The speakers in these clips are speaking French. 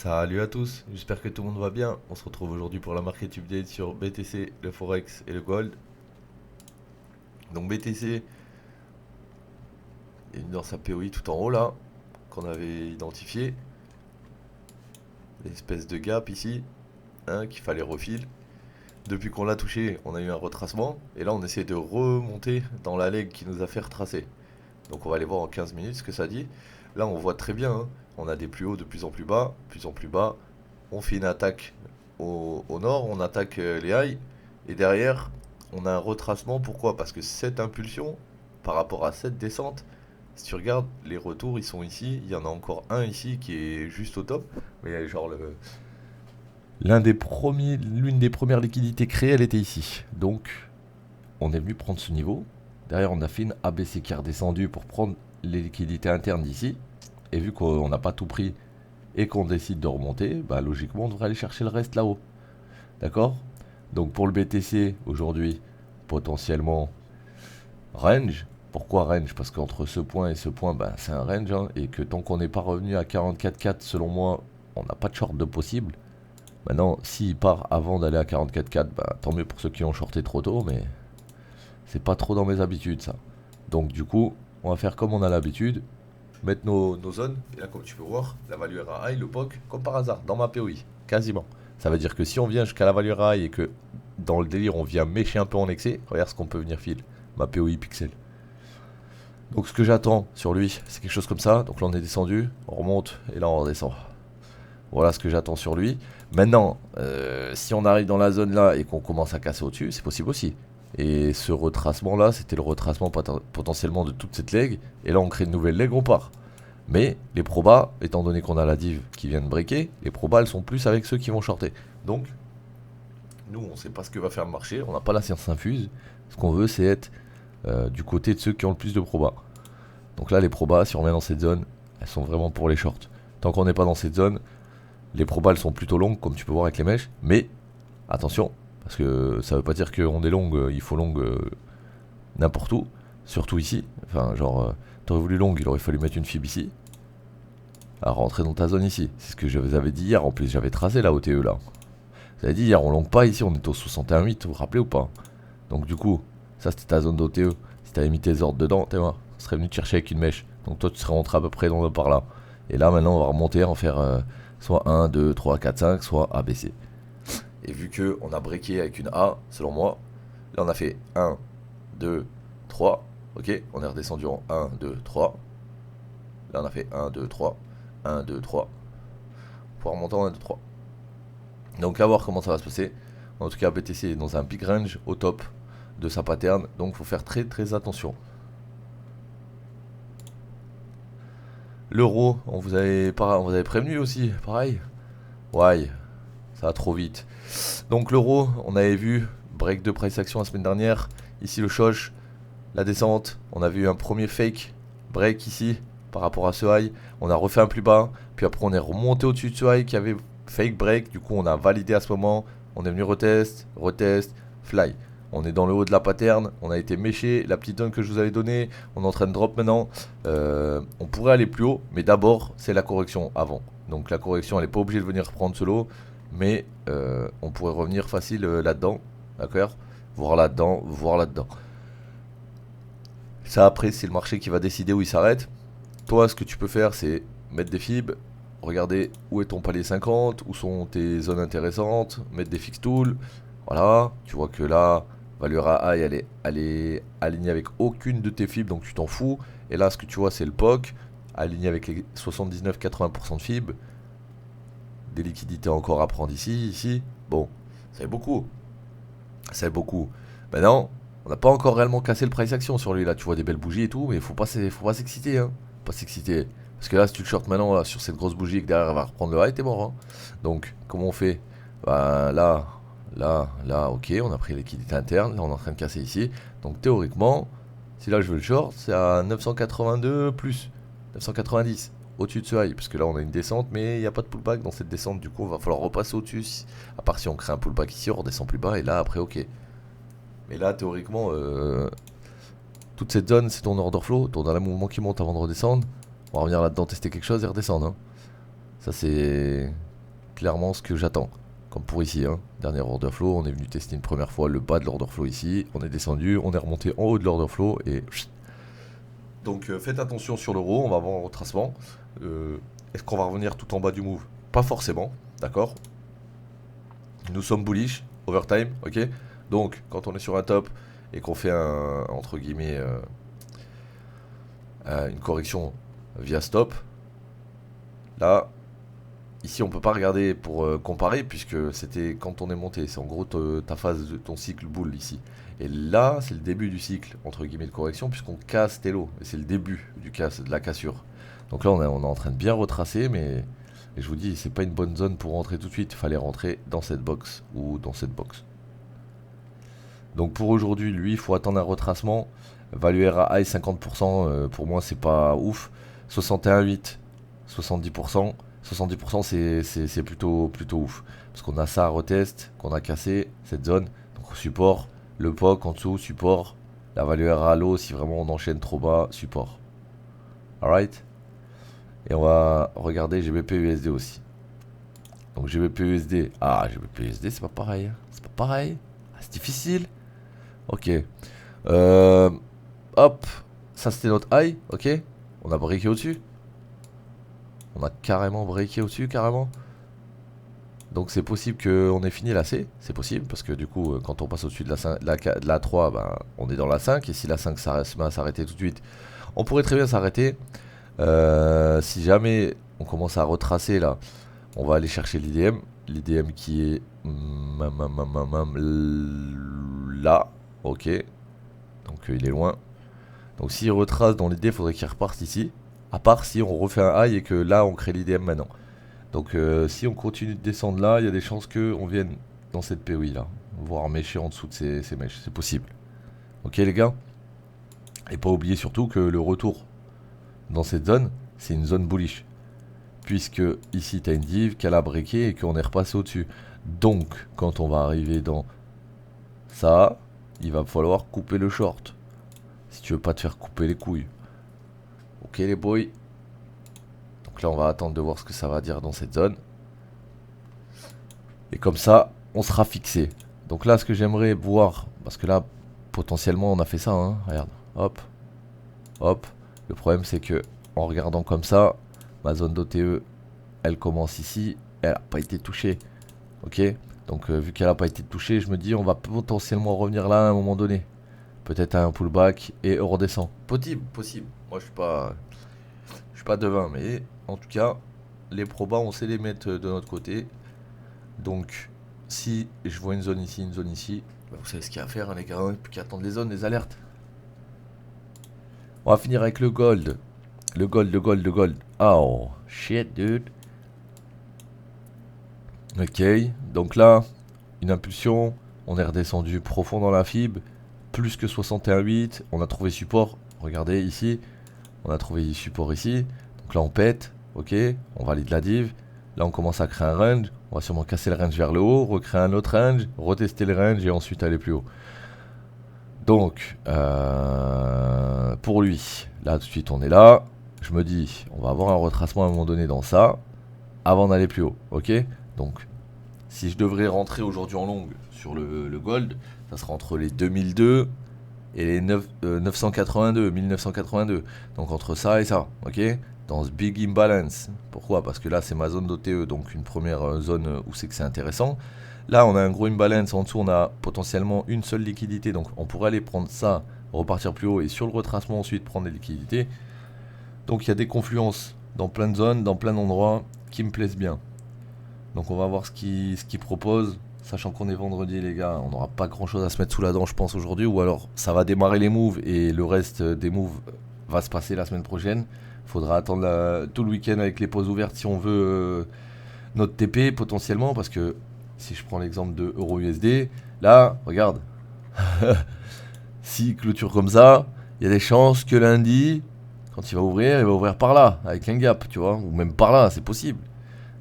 Salut à tous, j'espère que tout le monde va bien. On se retrouve aujourd'hui pour la market update sur BTC, le Forex et le Gold. Donc BTC est dans sa POI tout en haut là, qu'on avait identifié. L'espèce de gap ici, hein, qu'il fallait refil. Depuis qu'on l'a touché, on a eu un retracement. Et là on essaie de remonter dans la leg qui nous a fait retracer. Donc on va aller voir en 15 minutes ce que ça dit. Là on voit très bien, hein, on a des plus hauts de plus en plus bas, plus en plus bas. On fait une attaque au nord, on attaque les highs. Et derrière, on a un retracement. Pourquoi? Parce que cette impulsion, par rapport à cette descente, si tu regardes, les retours, ils sont ici. Il y en a encore un ici qui est juste au top. Mais genre, l'une des premières liquidités créées, elle était ici. Donc, on est venu prendre ce niveau. Derrière, on a fait une ABC qui est redescendue pour prendre les liquidités internes d'ici. Et vu qu'on n'a pas tout pris et qu'on décide de remonter, bah logiquement, on devrait aller chercher le reste là-haut. D'accord? Donc pour le BTC, aujourd'hui, potentiellement range. Pourquoi range? Parce qu'entre ce point et ce point, bah, c'est un range. Hein, et que tant qu'on n'est pas revenu à 44,4, selon moi, on n'a pas de short de possible. Maintenant, s'il part avant d'aller à 44,4, bah, tant mieux pour ceux qui ont shorté trop tôt, mais c'est pas trop dans mes habitudes ça. Donc du coup, on va faire comme on a l'habitude, mettre nos zones. Et là, comme tu peux voir, la value RAI, le POC, comme par hasard, dans ma POI, quasiment. Ça veut dire que si on vient jusqu'à la value RAI et que dans le délire, on vient mécher un peu en excès, regarde ce qu'on peut venir fil. Ma POI pixel. Donc ce que j'attends sur lui, c'est quelque chose comme ça. Donc là, on est descendu, on remonte et là, on redescend. Voilà ce que j'attends sur lui. Maintenant, si on arrive dans la zone là et qu'on commence à casser au-dessus, c'est possible aussi. Et ce retracement là, c'était le retracement potentiellement de toute cette leg. Et là, on crée une nouvelle leg, on part. Mais les probas, étant donné qu'on a la div qui vient de breaker, les probas elles sont plus avec ceux qui vont shorter. Donc, nous on sait pas ce que va faire le marché, on n'a pas la science infuse. Ce qu'on veut c'est être du côté de ceux qui ont le plus de probas. Donc là les probas, si on revient dans cette zone, elles sont vraiment pour les shorts. Tant qu'on n'est pas dans cette zone, les probas elles sont plutôt longues comme tu peux voir avec les mèches. Mais attention, parce que ça veut pas dire qu'on est longue, il faut longue n'importe où. Surtout ici. Enfin genre, t'aurais voulu longue, il aurait fallu mettre une fib ici. À rentrer dans ta zone ici. C'est ce que je vous avais dit hier. En plus, j'avais tracé la OTE là. Vous avez dit hier, on longue pas ici, on est au 61,8, vous vous rappelez ou pas? Donc, du coup, ça c'était ta zone d'OTE. Si t'avais mis tes ordres dedans, t'es moi, on serait venu te chercher avec une mèche. Donc, toi, tu serais rentré à peu près dans par là. Et là, maintenant, on va remonter, en faire soit 1, 2, 3, 4, 5, soit ABC. Et vu que on a breaké avec une A, selon moi, là, on a fait 1, 2, 3. Ok, on est redescendu en 1, 2, 3. Là, on a fait 1, 2, 3. 1, 2, 3. Pour remonter en 1, 2, 3. Donc à voir comment ça va se passer. En tout cas, BTC est dans un big range au top de sa pattern. Donc faut faire très très attention. L'euro, on vous avait prévenu aussi, pareil. Ouais, ça va trop vite. Donc l'euro, on avait vu break de price action la semaine dernière. Ici le shosh, la descente. On a vu un premier fake break ici par rapport à ce high. On a refait un plus bas. Puis après on est remonté au-dessus de ce high qui avait fake break. Du coup on a validé à ce moment. On est venu retest, fly. On est dans le haut de la pattern, on a été méché, la petite zone que je vous avais donnée, on est en train de drop maintenant. On pourrait aller plus haut, mais d'abord c'est la correction avant. Donc la correction elle n'est pas obligée de venir prendre ce lot, mais on pourrait revenir facile là-dedans, d'accord? Voir là-dedans, voir là-dedans. Ça après c'est le marché qui va décider où il s'arrête. Toi ce que tu peux faire c'est mettre des fibs, regarder où est ton palier 50, où sont tes zones intéressantes, mettre des fix tools. Voilà, tu vois que là, Valura High, elle est alignée avec aucune de tes fibres, donc tu t'en fous. Et là, ce que tu vois, c'est le POC, aligné avec les 79-80% de fibres. Des liquidités encore à prendre ici, ici. Bon, ça fait beaucoup. Ça fait beaucoup. Maintenant, on n'a pas encore réellement cassé le price action sur lui. Là, tu vois des belles bougies et tout, mais faut pas s'exciter, hein. Pas s'exciter. Parce que là, si tu le short maintenant là, sur cette grosse bougie et que derrière elle va reprendre le high, t'es mort, hein. Donc, comment on fait? Bah là, ok, on a pris la liquidité interne, là on est en train de casser ici. Donc théoriquement, si là je veux le short, c'est à 982 plus 990 au-dessus de ce high, parce que là on a une descente, mais il n'y a pas de pullback dans cette descente, du coup il va falloir repasser au-dessus. À part si on crée un pullback ici, on redescend plus bas, et là après ok. Mais là théoriquement, toute cette zone c'est ton order flow, ton dernier mouvement qui monte avant de redescendre. On va revenir là-dedans tester quelque chose et redescendre, hein. Ça c'est clairement ce que j'attends. Comme pour ici, hein. Dernier order flow, on est venu tester une première fois le bas de l'order flow ici. On est descendu, on est remonté en haut de l'order flow et... Donc faites attention sur l'euro, on va avoir un retracement. Est-ce qu'on va revenir tout en bas du move? Pas forcément, d'accord. Nous sommes bullish, overtime, ok. Donc quand on est sur un top et qu'on fait un, entre guillemets, une correction via stop, là, ici on peut pas regarder pour comparer puisque c'était quand on est monté, c'est en gros ta phase de ton cycle bull ici. Et là c'est le début du cycle entre guillemets de correction puisqu'on casse tes lots et c'est le début de la cassure. Donc là on est en train de bien retracer mais et je vous dis c'est pas une bonne zone pour rentrer tout de suite, il fallait rentrer dans cette box ou dans cette box. Donc pour aujourd'hui lui il faut attendre un retracement, value RAI 50%, pour moi c'est pas ouf, 61,8, 70%. 70% c'est plutôt ouf. Parce qu'on a ça à retest, qu'on a cassé cette zone. Donc support, le POC en dessous, support. La value RA à l'eau, si vraiment on enchaîne trop bas, support. Alright. Et on va regarder GBP USD aussi. Donc GBP USD. Ah, GBP USD, c'est pas pareil. Hein. C'est pas pareil. Ah, c'est difficile. Ok. Hop. Ça c'était notre high. Ok. On a breaké au-dessus. On a carrément breaké au-dessus, carrément. Donc c'est possible qu'on ait fini la C. C'est possible, parce que du coup, quand on passe au-dessus de la 3, ben, on est dans la 5. Et si la 5 se met à s'arrêter tout de suite, on pourrait très bien s'arrêter. Si jamais on commence à retracer là, on va aller chercher l'IDM. L'IDM qui est là. Ok. Donc il est loin. Donc s'il retrace dans l'idée, il faudrait qu'il reparte ici. À part si on refait un high et que là on crée l'IDM maintenant. Donc si on continue de descendre là, il y a des chances qu'on vienne dans cette POI là. Voire mêcher en dessous de ces mèches. C'est possible. Ok les gars. Et pas oublier surtout que le retour dans cette zone, c'est une zone bullish. Puisque ici tu as une div qu'elle a breaké et qu'on est repassé au-dessus. Donc quand on va arriver dans ça, il va falloir couper le short. Si tu veux pas te faire couper les couilles. Ok les boys. Donc là on va attendre de voir ce que ça va dire dans cette zone. Et comme ça on sera fixé. Donc là ce que j'aimerais voir, parce que là potentiellement on a fait ça hein, regarde, hop, hop. Le problème c'est que en regardant comme ça, ma zone d'OTE elle commence ici, elle n'a pas été touchée. Ok. Donc vu qu'elle n'a pas été touchée, je me dis on va potentiellement revenir là à un moment donné. Peut-être à un pullback et on redescend. Possible. Moi je suis pas devin, mais en tout cas, les probas, on sait les mettre de notre côté. Donc, si je vois une zone ici, bah, vous savez ce qu'il y a à faire, hein, les gars, plus qu'à attendre les zones, les alertes. On va finir avec le gold. Le gold. Oh, shit, dude. Ok, donc là, une impulsion. On est redescendu profond dans la fibre. Plus que 61,8. On a trouvé support. Regardez ici. On a trouvé support ici. Donc là on pète. Ok. On valide la div. Là on commence à créer un range. On va sûrement casser le range vers le haut. Recréer un autre range. Retester le range et ensuite aller plus haut. Donc pour lui. Là tout de suite on est là. Je me dis on va avoir un retracement à un moment donné dans ça. Avant d'aller plus haut. Ok. Donc si je devrais rentrer aujourd'hui en longue sur le gold. Ça sera entre les 2002 et les 1982. Donc entre ça et ça, ok. Dans ce big imbalance. Pourquoi? Parce que là c'est ma zone d'OTE, donc une première zone où c'est que c'est intéressant. Là on a un gros imbalance, en dessous on a potentiellement une seule liquidité. Donc on pourrait aller prendre ça, repartir plus haut et sur le retracement ensuite prendre des liquidités. Donc il y a des confluences dans plein de zones, dans plein d'endroits qui me plaisent bien. Donc on va voir ce qu'il propose. Sachant qu'on est vendredi les gars, on n'aura pas grand chose à se mettre sous la dent je pense aujourd'hui. Ou alors ça va démarrer les moves et le reste des moves va se passer la semaine prochaine. Faudra attendre tout le week-end avec les pauses ouvertes si on veut notre TP potentiellement. Parce que si je prends l'exemple de EURUSD, là regarde. Si clôture comme ça, il y a des chances que lundi, quand il va ouvrir par là, avec un gap, tu vois. Ou même par là, c'est possible.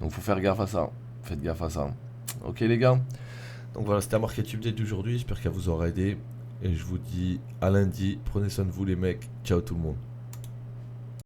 Donc faut faire gaffe à ça. Faites gaffe à ça. Ok les gars. Donc voilà, c'était un market update d'aujourd'hui. J'espère qu'elle vous aura aidé. Et je vous dis à lundi. Prenez soin de vous les mecs. Ciao tout le monde.